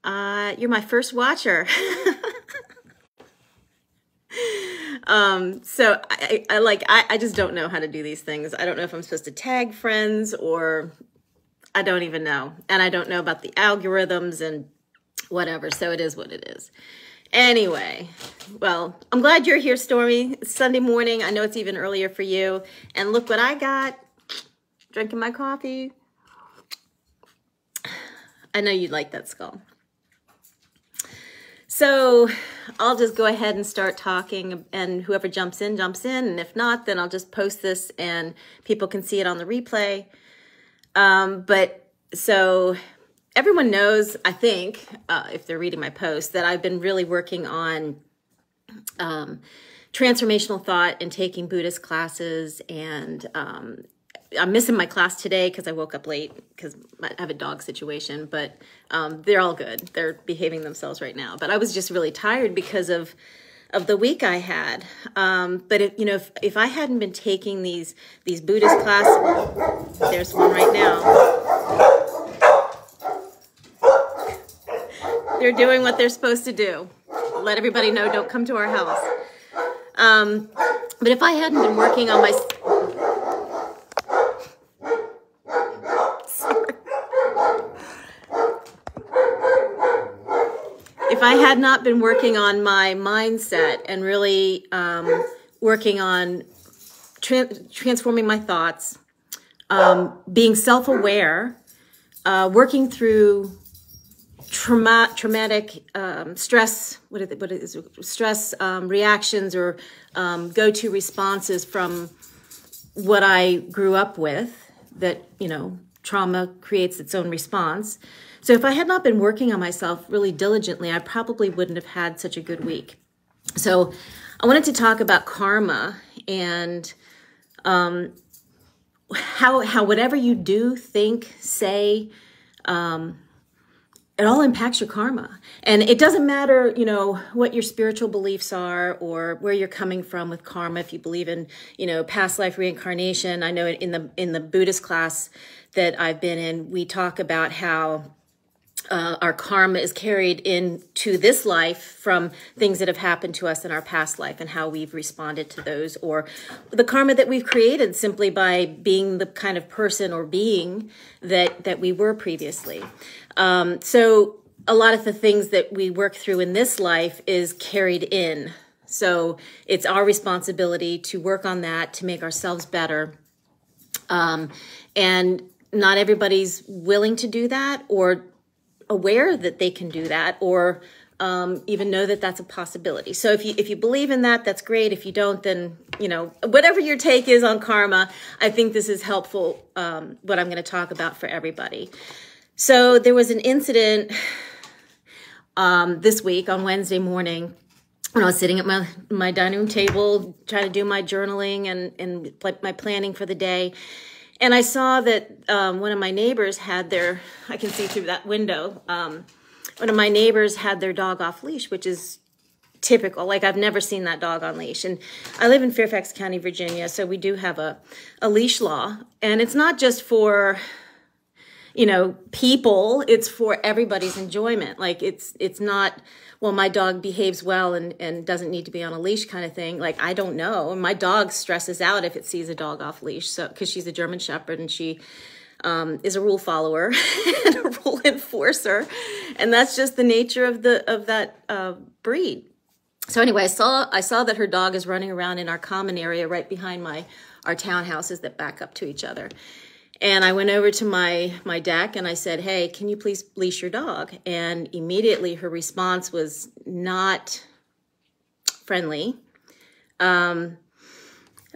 You're my first watcher. So I just don't know how to do these things. I don't know if I'm supposed to tag friends or I don't even know. And I don't know about the algorithms and whatever. So it is what it is. Anyway, well, I'm glad you're here, Stormy. It's Sunday morning. I know it's even earlier for you. And look what I got. Drinking my coffee. I know you'd like that skull. So I'll just go ahead and start talking, and whoever jumps in, jumps in. And if not, then I'll just post this and people can see it on the replay. But so everyone knows, I think, if they're reading my post, that I've been really working on transformational thought and taking Buddhist classes. And I'm missing my class today because I woke up late because I have a dog situation, but they're all good. They're behaving themselves right now. But I was just really tired because of the week I had. But if I hadn't been taking these Buddhist classes, there's one right now. They're doing what they're supposed to do. Let everybody know, don't come to our house. But if I hadn't been working on my... If I had not been working on my mindset and really working on transforming my thoughts, being self-aware, working through traumatic stress, stress reactions or go-to responses from what I grew up with, that, trauma creates its own response. So if I had not been working on myself really diligently, I probably wouldn't have had such a good week. So I wanted to talk about karma and how whatever you do, think, say, it all impacts your karma. And it doesn't matter, what your spiritual beliefs are or where you're coming from with karma. If you believe in, past life reincarnation, I know in the Buddhist class that I've been in, we talk about how our karma is carried into this life from things that have happened to us in our past life and how we've responded to those, or the karma that we've created simply by being the kind of person or being that we were previously. So a lot of the things that we work through in this life is carried in. So it's our responsibility to work on that, to make ourselves better. And not everybody's willing to do that or aware that they can do that, or even know that that's a possibility. So if you believe in that, that's great. If you don't, then, whatever your take is on karma, I think this is helpful, what I'm going to talk about for everybody. So there was an incident this week on Wednesday morning when I was sitting at my dining room table, trying to do my journaling and my planning for the day. And I saw that one of my neighbors had I can see through that window, one of my neighbors had their dog off leash, which is typical. Like, I've never seen that dog on leash. And I live in Fairfax County, Virginia, so we do have a leash law. And it's not just for, people, it's for everybody's enjoyment. Like, it's not, well, my dog behaves well and doesn't need to be on a leash kind of thing. Like, I don't know. My dog stresses out if it sees a dog off leash. So, because she's a German Shepherd and she is a rule follower and a rule enforcer. And that's just the nature of that breed. So anyway, I saw that her dog is running around in our common area right behind our townhouses that back up to each other. And I went over to my deck and I said, hey, can you please leash your dog? And immediately her response was not friendly.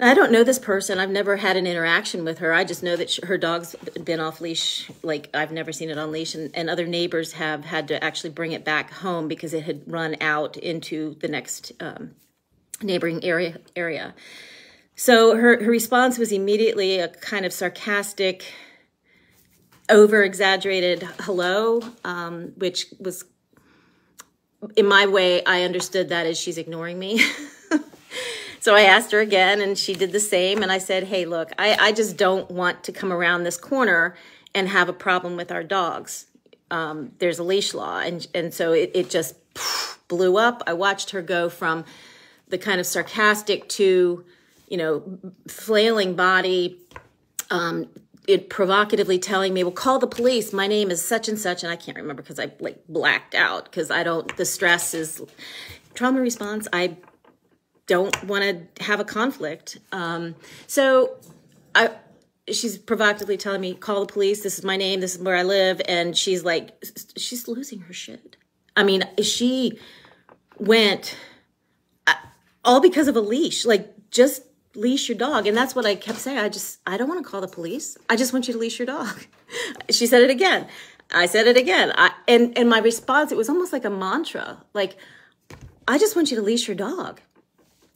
I don't know this person. I've never had an interaction with her. I just know that her dog's been off leash. Like, I've never seen it on leash. And other neighbors have had to actually bring it back home because it had run out into the next neighboring area. So her response was immediately a kind of sarcastic, over-exaggerated hello, which was, in my way, I understood that as she's ignoring me. So I asked her again, and she did the same. And I said, hey, look, I just don't want to come around this corner and have a problem with our dogs. there's a leash law. And so it just blew up. I watched her go from the kind of sarcastic to, flailing body, it provocatively telling me, well, call the police. My name is such and such. And I can't remember because I blacked out because the stress is trauma response. I don't want to have a conflict. She's provocatively telling me, call the police. This is my name. This is where I live. And she's losing her shit. I mean, she went all because of a leash, just leash your dog. And that's what I kept saying. I don't want to call the police. I just want you to leash your dog. She said it again. I said it again. And my response, it was almost like a mantra. I just want you to leash your dog.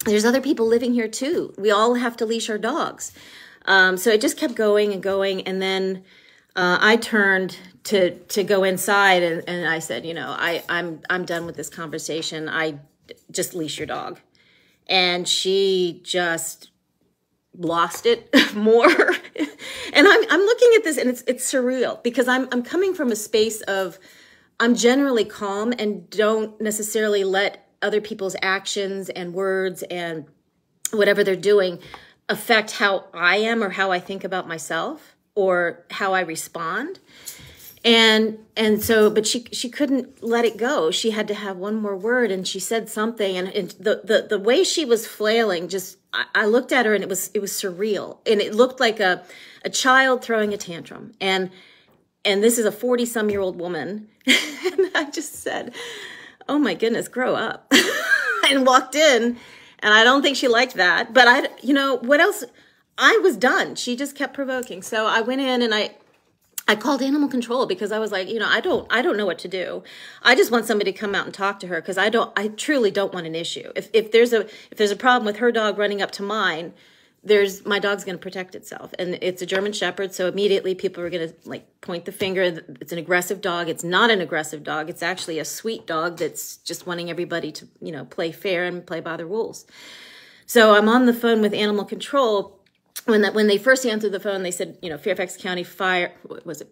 There's other people living here too. We all have to leash our dogs. So it just kept going and going. And then I turned to go inside and I said, I'm done with this conversation. I just leash your dog. And she just lost it more. And I'm looking at this and it's surreal because I'm coming from a space of, I'm generally calm and don't necessarily let other people's actions and words and whatever they're doing affect how I am or how I think about myself or how I respond. And so, but she couldn't let it go. She had to have one more word and she said something and the way she was flailing, I looked at her and it was surreal. And it looked like a child throwing a tantrum. And this is a 40-some-year-old woman. And I just said, oh my goodness, grow up. And walked in. And I don't think she liked that. But what else? I was done. She just kept provoking. So I went in and I called animal control because I was like, I don't know what to do. I just want somebody to come out and talk to her because I truly don't want an issue. If there's a problem with her dog running up to mine, my dog's going to protect itself. And it's a German Shepherd. So immediately people are going to point the finger. It's an aggressive dog. It's not an aggressive dog. It's actually a sweet dog that's just wanting everybody to, play fair and play by the rules. So I'm on the phone with animal control. When they first answered the phone, they said, Fairfax County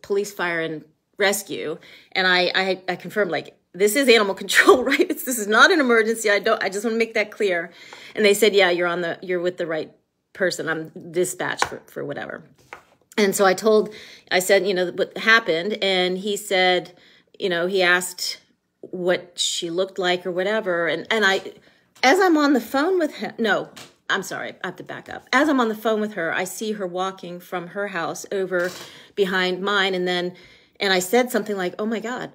Police, Fire and Rescue. And I confirmed, this is animal control, right? This is not an emergency. I just want to make that clear. And they said, yeah, you're with the right person. I'm dispatched for whatever. And so I said, what happened. And he said, he asked what she looked like or whatever. And as I'm on the phone with him, no, I'm sorry, I have to back up. As I'm on the phone with her, I see her walking from her house over behind mine. And I said something like, oh my God,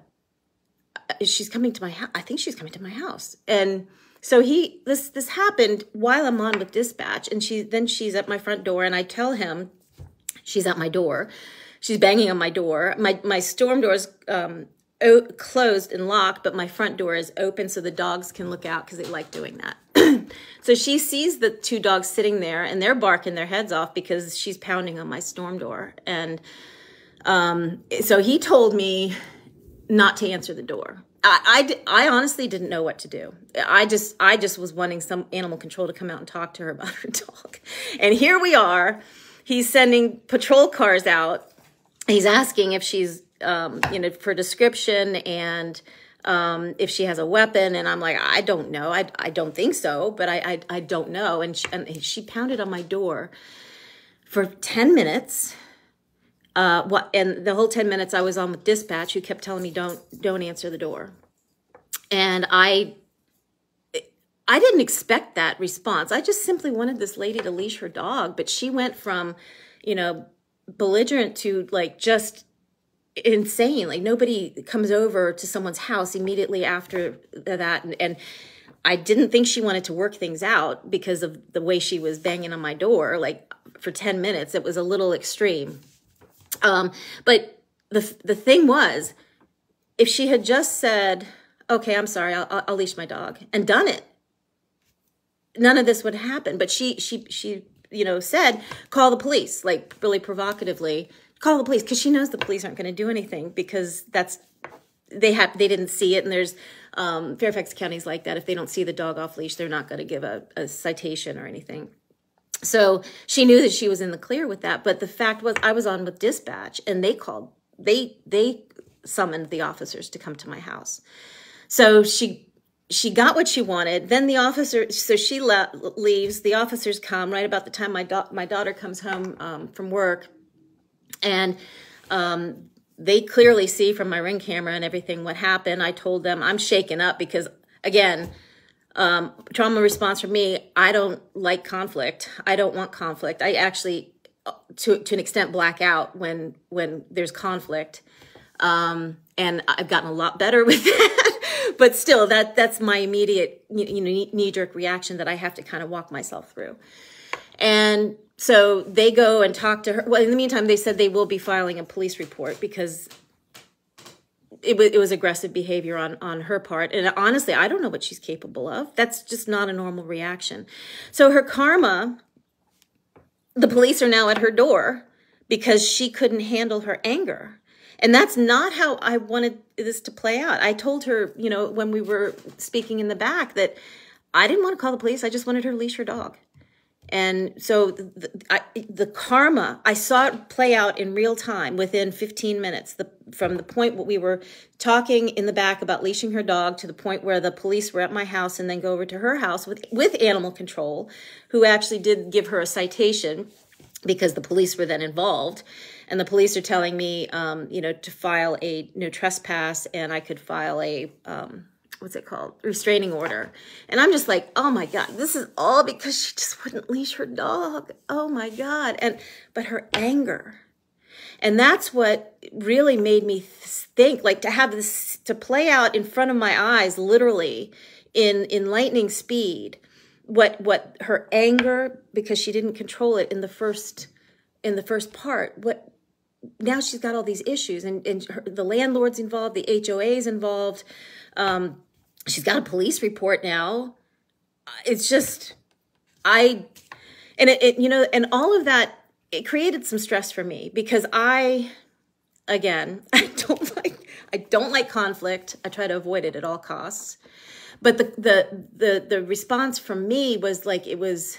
she's coming to my house. I think she's coming to my house. And so this happened while I'm on with dispatch. And she's at my front door and I tell him she's at my door. She's banging on my door. My storm door is closed and locked, but my front door is open so the dogs can look out because they like doing that. So she sees the two dogs sitting there and they're barking their heads off because she's pounding on my storm door. And so he told me not to answer the door. I honestly didn't know what to do. I just was wanting some animal control to come out and talk to her about her dog. And here we are. He's sending patrol cars out. He's asking if she's, for description and if she has a weapon. And I'm like, I don't know. I don't think so, but I don't know. And she pounded on my door for 10 minutes. And the whole 10 minutes I was on with dispatch, who kept telling me, don't answer the door. And I didn't expect that response. I just simply wanted this lady to leash her dog, but she went from, belligerent to just insane. Nobody comes over to someone's house immediately after that. And I didn't think she wanted to work things out because of the way she was banging on my door, for 10 minutes. It was a little extreme. But the thing was, if she had just said, okay, I'm sorry, I'll leash my dog and done it, none of this would happen. But she said, call the police, really provocatively, call the police, because she knows the police aren't going to do anything because they didn't see it. And there's Fairfax County's like that. If they don't see the dog off leash, they're not going to give a citation or anything. So she knew that she was in the clear with that. But the fact was, I was on with dispatch and they summoned the officers to come to my house. So she got what she wanted. Then the officer, so she leaves. The officers come right about the time my daughter comes home from work, and they clearly see from my Ring camera and everything what happened. I told them I'm shaken up because, again, trauma response for me, I don't like conflict. I don't want conflict. I actually, to an extent, black out when there's conflict. And I've gotten a lot better with that. But still, that's my immediate knee-jerk reaction that I have to kind of walk myself through. And so they go and talk to her. Well, in the meantime, they said they will be filing a police report because it was aggressive behavior on her part. And honestly, I don't know what she's capable of. That's just not a normal reaction. So her karma, the police are now at her door because she couldn't handle her anger. And that's not how I wanted this to play out. I told her, when we were speaking in the back, that I didn't want to call the police. I just wanted her to leash her dog. And so the karma, I saw it play out in real time within 15 minutes, from the point where we were talking in the back about leashing her dog to the point where the police were at my house and then go over to her house with animal control, who actually did give her a citation because the police were then involved. And the police are telling me, to file a no trespass, and I could file a, restraining order. And I'm just like, oh my God, this is all because she just wouldn't leash her dog. Oh my God. But her anger. And that's what really made me think, like, to have this to play out in front of my eyes, literally in lightning speed, what her anger, because she didn't control it in the first part, now she's got all these issues, and the landlord's involved, the HOA's involved. She's got a police report now. It's just, and all of that, it created some stress for me because I don't like conflict. I try to avoid it at all costs. But the response from me was like, it was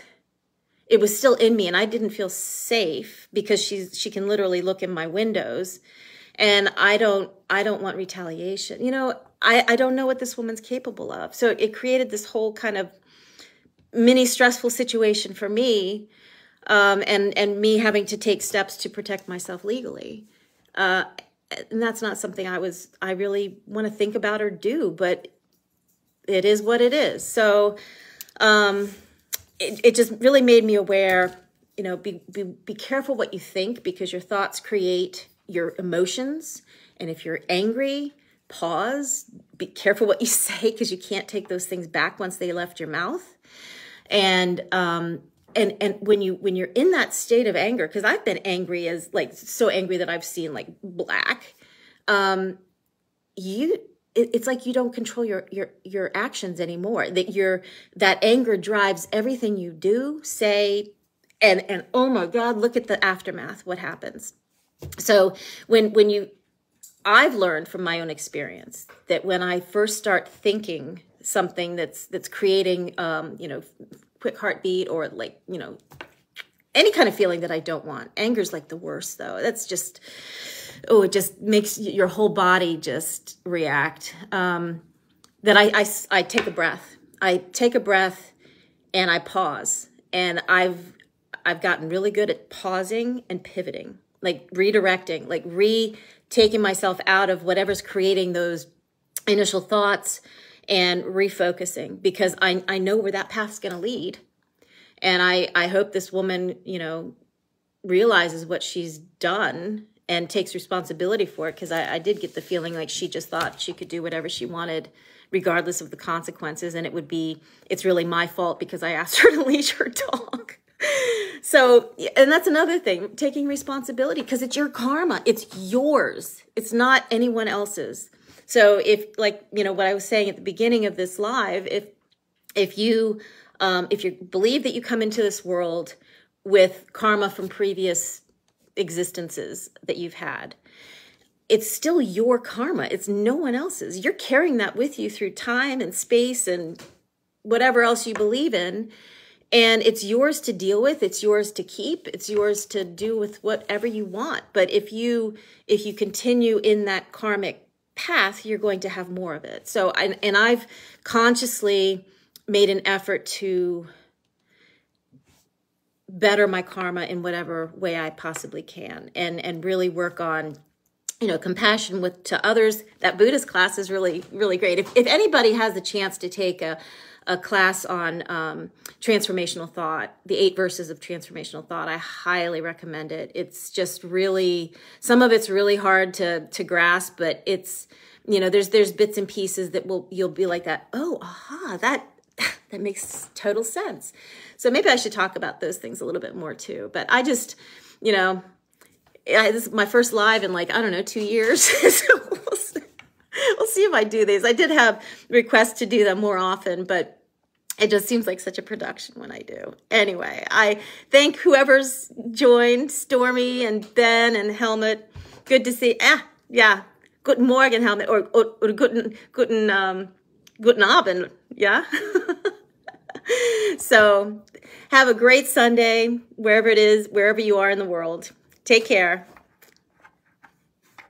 still in me, and I didn't feel safe because she can literally look in my windows, and I don't want retaliation. I don't know what this woman's capable of. So it created this whole kind of mini stressful situation for me, and me having to take steps to protect myself legally. And that's not something I really want to think about or do, but it is what it is. So it just really made me aware, be careful what you think, because your thoughts create your emotions. And if you're angry, pause, be careful what you say, because you can't take those things back once they left your mouth. And when you're in that state of anger, because I've been angry, as like so angry that I've seen like black, it's like you don't control your actions anymore. That anger drives everything you do, say, and oh my God, look at the aftermath, what happens. So I've learned from my own experience that when I first start thinking something that's creating, quick heartbeat, or like, any kind of feeling that I don't want. Anger's like the worst, though. That's just, it just makes your whole body just react. That I take a breath. I take a breath and I pause. And I've gotten really good at pausing and pivoting, like redirecting, like taking myself out of whatever's creating those initial thoughts and refocusing, because I know where that path's going to lead. And I hope this woman, realizes what she's done and takes responsibility for it, because I did get the feeling like she just thought she could do whatever she wanted, regardless of the consequences. And it's really my fault because I asked her to leash her dog. So, and that's another thing, taking responsibility, because it's your karma. It's yours. It's not anyone else's. So if, like, what I was saying at the beginning of this live, if you believe that you come into this world with karma from previous existences that you've had, it's still your karma. It's no one else's. You're carrying that with you through time and space and whatever else you believe in. And it's yours to deal with, it's yours to keep, it's yours to do with whatever you want. But if you continue in that karmic path, you're going to have more of it. So I've consciously made an effort to better my karma in whatever way I possibly can, and really work on, compassion to others. That Buddhist class is really, really great. If anybody has the chance to take a class on transformational thought, the 8 verses of transformational thought, I highly recommend it. It's just really, some of it's really hard to grasp, but it's, there's bits and pieces that you'll be like that. Oh, aha, that makes total sense. So maybe I should talk about those things a little bit more too. But I just, this is my first live in 2 years. So we'll see if I do these. I did have requests to do them more often, but it just seems like such a production when I do. Anyway, I thank whoever's joined, Stormy and Ben and Helmut. Good to see. Yeah. Guten Morgen, Helmut, or guten Abend. Yeah. So have a great Sunday, wherever it is, wherever you are in the world. Take care.